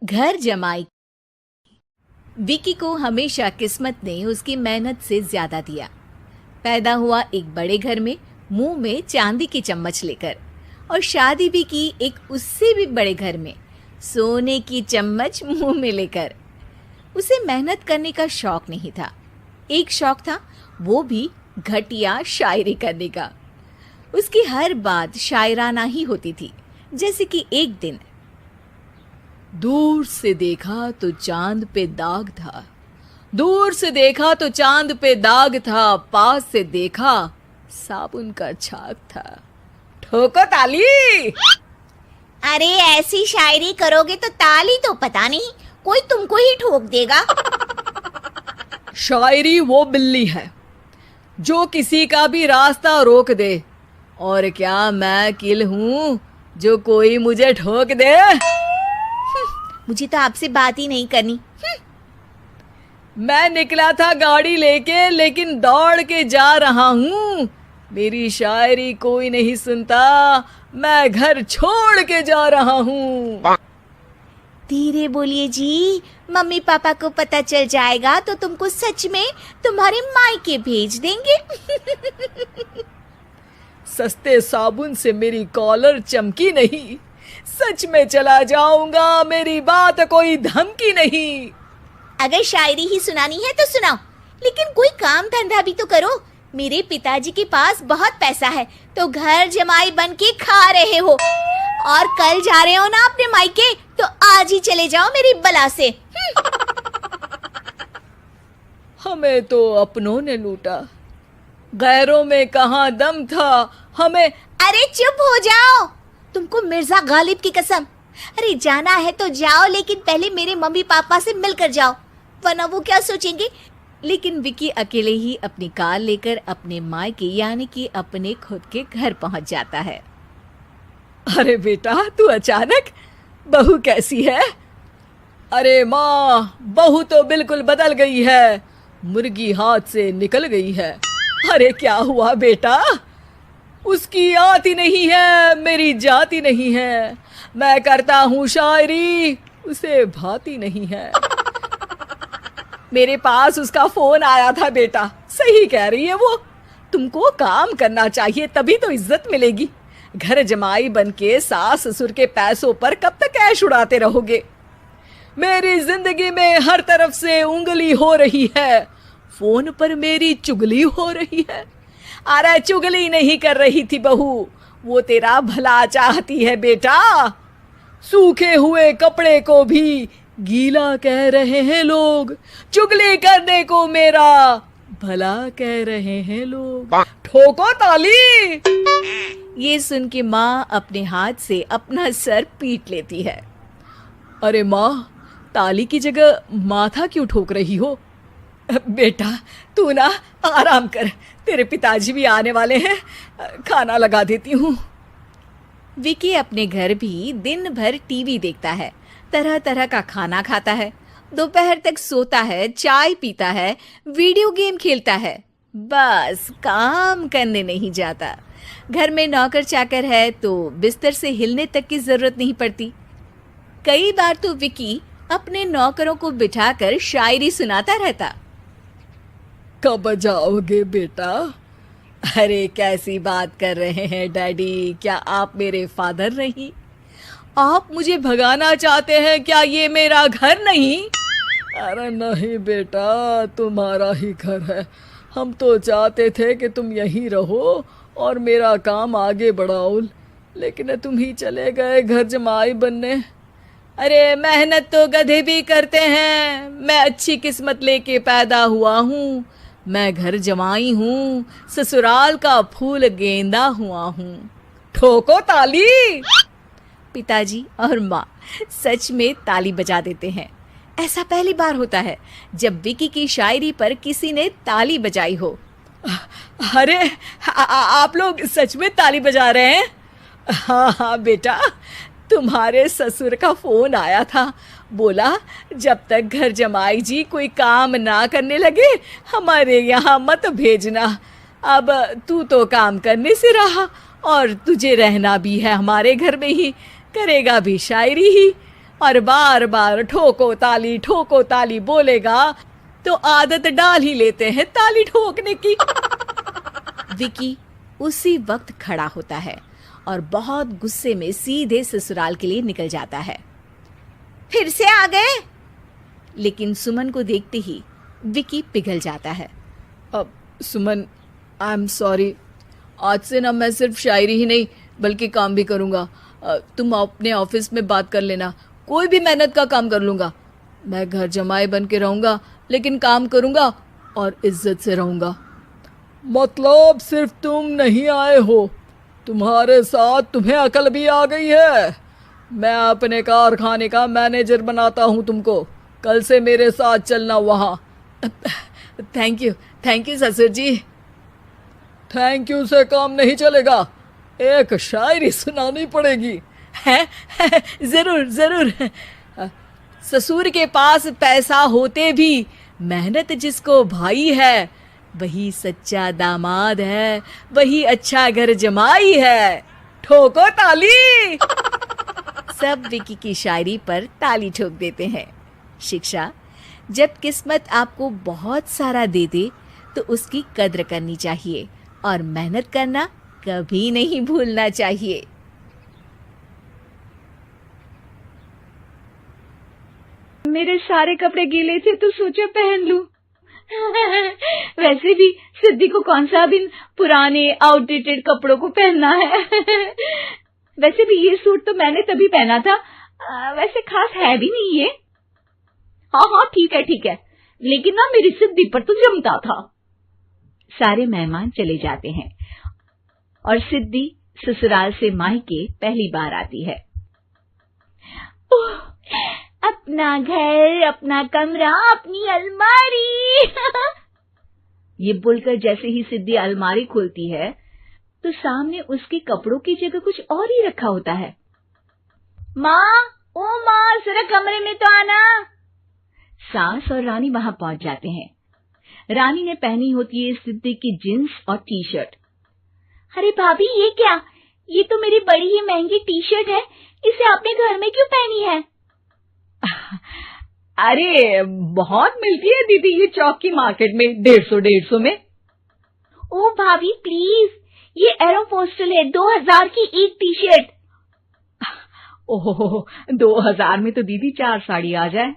घर जमाई। विकी को हमेशा किस्मत ने उसकी मेहनत से ज्यादा दिया। पैदा हुआ एक बड़े घर में, मुंह में चांदी की चम्मच लेकर, और शादी भी की एक उससे भी बड़े घर में, सोने की चम्मच मुंह में लेकर। उसे मेहनत करने का शौक नहीं था। एक शौक था, वो भी घटिया शायरी करने का। उसकी हर बात शायराना ही होती थी। जैसे कि एक दिन, दूर से देखा तो चांद पे दाग था, दूर से देखा तो चांद पे दाग था, पास से देखा साबुन का छाग था। ठोको ताली। अरे ऐसी शायरी करोगे तो ताली तो पता नहीं, कोई तुमको ही ठोक देगा। शायरी वो बिल्ली है जो किसी का भी रास्ता रोक दे, और क्या मैं किल हूं जो कोई मुझे ठोक दे। मुझे तो आपसे बात ही नहीं करनी। मैं निकला था गाड़ी लेके, लेकिन दौड़ के जा रहा हूँ। मेरी शायरी कोई नहीं सुनता, मैं घर छोड़ के जा रहा हूँ। धीरे बोलिए जी, मम्मी पापा को पता चल जाएगा तो तुमको सच में तुम्हारे मायके भेज देंगे। सस्ते साबुन से मेरी कॉलर चमकी नहीं, सच में चला जाऊंगा, मेरी बात कोई धमकी नहीं। अगर शायरी ही सुनानी है तो सुनाओ, लेकिन कोई काम धंधा भी तो करो। मेरे पिताजी के पास बहुत पैसा है, तो घर जमाई बन के खा रहे हो, और कल जा रहे हो ना अपने मायके, तो आज ही चले जाओ मेरी बला से। हमें तो अपनों ने लूटा, गैरों में कहाँ दम था हमें। अरे चुप हो जाओ, तुमको मिर्जा गालिब की कसम। अरे जाना है तो जाओ, लेकिन पहले मेरे मम्मी पापा से मिलकर जाओ, वरना वो क्या सोचेंगे। लेकिन विकी अकेले ही अपनी कार लेकर अपने मायके यानी कि अपने खुद के घर पहुंच जाता है। अरे बेटा, तू अचानक, बहू कैसी है? अरे माँ, बहू तो बिल्कुल बदल गई है, मुर्गी हाथ से निकल गई है। अरे क्या हुआ बेटा? उसकी आती नहीं है, मेरी जाती नहीं है। मैं करता हूँ शायरी, उसे भाती नहीं है। मेरे पास उसका फोन आया था बेटा, सही कह रही है वो। तुमको काम करना चाहिए, तभी तो इज्जत मिलेगी। घर जमाई बनके सास ससुर के पैसों पर कब तक ऐश उड़ाते रहोगे? मेरी जिंदगी में हर तरफ से उंगली हो रही है, फोन पर मेरी चुगली हो रही है। अरे चुगली नहीं कर रही थी बहू, वो तेरा भला चाहती है बेटा। सूखे हुए कपड़े को भी गीला कह रहे हैं लोग, चुगली करने को मेरा भला कह रहे हैं लोग। ठोको ताली। ये सुन के माँ अपने हाथ से अपना सर पीट लेती है। अरे माँ, ताली की जगह माथा क्यों ठोक रही हो? बेटा तू ना आराम कर, तेरे पिताजी भी आने वाले हैं, खाना लगा देती हूँ। विकी अपने घर भी दिन भर टीवी देखता है, तरह तरह का खाना खाता है, दोपहर तक सोता है, चाय पीता है, वीडियो गेम खेलता है, बस काम करने नहीं जाता। घर में नौकर चाकर है तो बिस्तर से हिलने तक की जरूरत नहीं पड़ती। कई बार तो विकी अपने नौकरों को बिठाकर शायरी सुनाता रहता। कब जाओगे बेटा? अरे कैसी बात कर रहे हैं डैडी, क्या आप मेरे फादर नहीं? आप मुझे भगाना चाहते हैं क्या? ये मेरा घर नहीं। अरे नहीं बेटा, तुम्हारा ही घर है। हम तो चाहते थे कि तुम यहीं रहो और मेरा काम आगे बढ़ाओ, लेकिन तुम ही चले गए घर जमाई बनने। अरे मेहनत तो गधे भी करते हैं, मैं अच्छी किस्मत लेके पैदा हुआ हूँ, मैं घर जमाई हूँ, ससुराल का फूल गेंदा हुआ हूँ। ठोको ताली। पिताजी और माँ सच में ताली बजा देते हैं। ऐसा पहली बार होता है जब विकी की शायरी पर किसी ने ताली बजाई हो। अरे आप लोग सच में ताली बजा रहे हैं? हाँ हाँ बेटा, तुम्हारे ससुर का फोन आया था, बोला जब तक घर जमाई जी कोई काम ना करने लगे हमारे यहाँ मत भेजना। अब तू तो काम करने से रहा और तुझे रहना भी है हमारे घर में ही, करेगा भी शायरी ही। और बार बार ठोको ताली बोलेगा तो आदत डाल ही लेते हैं ताली ठोकने की। विकी उसी वक्त खड़ा होता है और बहुत गुस्से में सीधे ससुराल के लिए निकल जाता है। फिर से आ गए? लेकिन सुमन को देखते ही विकी पिघल जाता है। अब सुमन, आई एम सॉरी, आज से ना मैं सिर्फ शायरी ही नहीं बल्कि काम भी करूँगा। तुम अपने ऑफिस में बात कर लेना, कोई भी मेहनत का काम कर लूँगा। मैं घर जमाए बन के रहूँगा लेकिन काम करूँगा और इज्जत से रहूँगा। मतलब सिर्फ तुम नहीं आए हो, तुम्हारे साथ तुम्हें अकल भी आ गई है। मैं अपने कारखाने का मैनेजर बनाता हूँ तुमको, कल से मेरे साथ चलना वहाँ। थैंक यू ससुर जी। थैंक यू से काम नहीं चलेगा, एक शायरी सुनानी पड़ेगी। है जरूर। ससुर के पास पैसा होते भी मेहनत जिसको भाई है, वही सच्चा दामाद है, वही अच्छा घर जमाई है। ठोको ताली। सब विकी की शायरी पर ताली ठोक देते हैं। शिक्षा, जब किस्मत आपको बहुत सारा दे दे तो उसकी कद्र करनी चाहिए और मेहनत करना कभी नहीं भूलना चाहिए। मेरे सारे कपड़े गीले थे तो सोचा पहन लूं। वैसे भी सिद्धि को कौन सा दिन पुराने आउटडेटेड कपड़ों को पहनना है। वैसे भी ये सूट तो मैंने तभी पहना था, वैसे खास है भी नहीं ये। हाँ ठीक है, लेकिन ना मेरी सिद्धि पर तो जमता था। सारे मेहमान चले जाते हैं और सिद्धि ससुराल से मायके पहली बार आती है। अपना घर, अपना कमरा, अपनी अलमारी। ये बोलकर जैसे ही सिद्धि अलमारी खोलती है तो सामने उसके कपड़ों की जगह कुछ और ही रखा होता है। माँ, जरा कमरे में तो आना। सास और रानी वहां पहुंच जाते हैं। रानी ने पहनी होती है सिद्धि की जींस और टी शर्ट। अरे भाभी, ये क्या? ये तो मेरी बड़ी ही महंगी टी शर्ट है, इसे आपने घर में क्यों पहनी है? अरे बहुत मिलती है दीदी ये चौक की मार्केट में, 150 में। ओ भाभी प्लीज, ये एरोपोस्टल है, 2000 की एक टी शर्ट। ओहो, 2000 में तो दीदी 4 साड़ी आ जाए।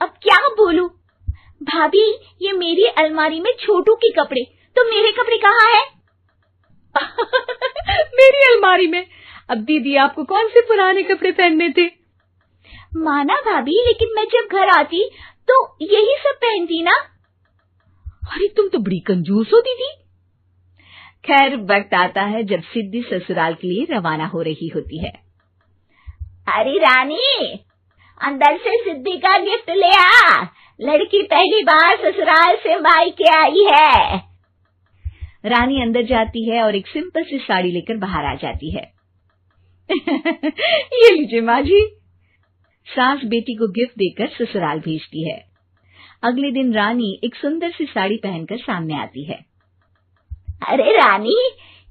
अब क्या बोलूं भाभी, ये मेरी अलमारी में छोटू के कपड़े, तो मेरे कपड़े कहाँ हैं? मेरी अलमारी में। अब दीदी आपको कौन से पुराने कपड़े पहनने थे? माना भाभी, लेकिन मैं जब घर आती तो यही सब पहनती ना। अरे तुम तो बड़ी कंजूस हो दीदी। खैर, वक्त आता है जब सिद्धि ससुराल के लिए रवाना हो रही होती है। अरे रानी, अंदर से सिद्धि का गिफ्ट ले आ, लड़की पहली बार ससुराल से मायके आई है। रानी अंदर जाती है और एक सिंपल सी साड़ी लेकर बाहर आ जाती है। ये लीजिए माँ जी। सास बेटी को गिफ्ट देकर ससुराल भेजती है। अगले दिन रानी एक सुंदर सी साड़ी पहनकर सामने आती है। अरे रानी,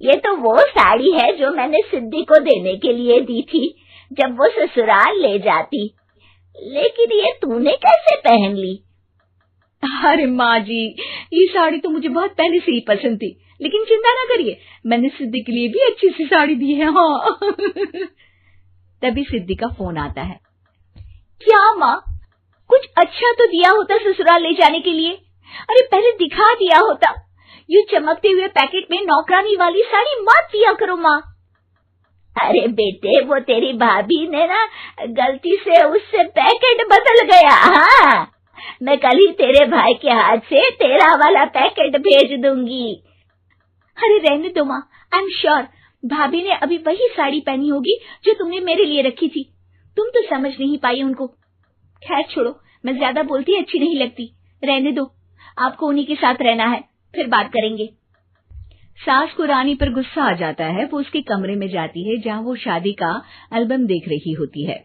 ये तो वो साड़ी है जो मैंने सिद्धि को देने के लिए दी थी जब वो ससुराल ले जाती, लेकिन ये तूने कैसे पहन ली? अरे माँ जी, ये साड़ी तो मुझे बहुत पहले से ही पसंद थी, लेकिन चिंता ना करिए, मैंने सिद्धि के लिए भी अच्छी सी साड़ी दी है। हाँ। तभी सिद्धि का फोन आता है। क्या माँ, कुछ अच्छा तो दिया होता ससुराल ले जाने के लिए। अरे पहले दिखा दिया होता। ये चमकते हुए पैकेट में नौकरानी वाली साड़ी मत दिया करो माँ। अरे बेटे, वो तेरी भाभी ने ना गलती से उससे पैकेट बदल गया। हाँ, मैं कल ही तेरे भाई के हाथ से तेरा वाला पैकेट भेज दूंगी। अरे रहने दो माँ, आई एम श्योर भाभी ने अभी वही साड़ी पहनी होगी जो तुमने मेरे लिए रखी थी। तुम तो समझ नहीं पाई उनको। खैर छोड़ो, मैं ज्यादा बोलती अच्छी नहीं लगती, रहने दो, आपको उन्हीं के साथ रहना है, फिर बात करेंगे। सास को रानी पर गुस्सा आ जाता है। वो उसके कमरे में जाती है जहाँ वो शादी का एल्बम देख रही होती है।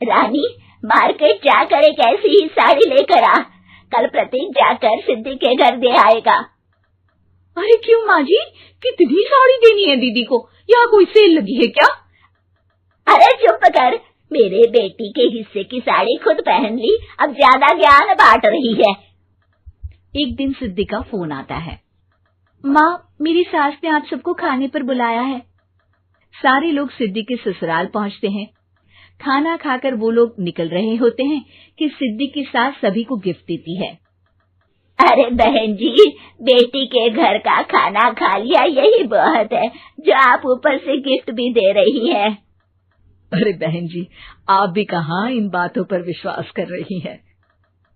रानी, मार्केट जाकर एक ऐसी ही साड़ी लेकर आ, कल प्रतीक जाकर सिद्धि के घर दे आएगा। अरे क्यों माँ जी, कितनी साड़ी देनी है दीदी को? यहाँ कोई सेल लगी है क्या? अरे चुप कर, मेरे बेटी के हिस्से की साड़ी खुद पहन ली, अब ज्यादा ज्ञान बांट रही है। एक दिन सिद्धि का फोन आता है। माँ, मेरी सास ने आप सबको खाने पर बुलाया है। सारे लोग सिद्धि के ससुराल पहुंचते हैं। खाना खाकर वो लोग निकल रहे होते हैं कि सिद्धि की सास सभी को गिफ्ट देती है। अरे बहन जी, बेटी के घर का खाना खा लिया, यही बहुत है जो आप ऊपर से गिफ्ट भी दे रही है। अरे बहन जी, आप भी कहाँ इन बातों पर विश्वास कर रही हैं।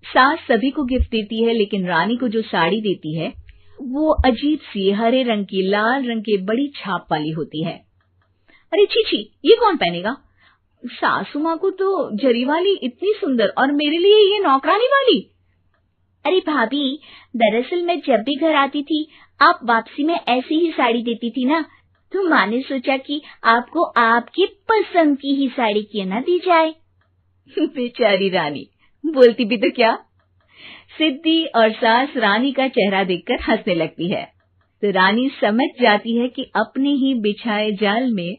सास सभी को गिफ्ट देती है, लेकिन रानी को जो साड़ी देती है वो अजीब सी हरे रंग की, लाल रंग की बड़ी छाप वाली होती है। अरे छी, ये कौन पहनेगा? सासू माँ को तो जरी वाली इतनी सुंदर, और मेरे लिए ये नौकरानी वाली। अरे भाभी, दरअसल मैं जब भी घर आती थी आप वापसी में ऐसी ही साड़ी देती थी ना, तो माँ ने सोचा कि आपको आपकी पसंद की ही साड़ी क्यों ना दी जाए। बेचारी रानी, बोलती भी तो क्या। सिद्धि और सास रानी का चेहरा देखकर हंसने लगती है, तो रानी समझ जाती है कि अपने ही बिछाए जाल में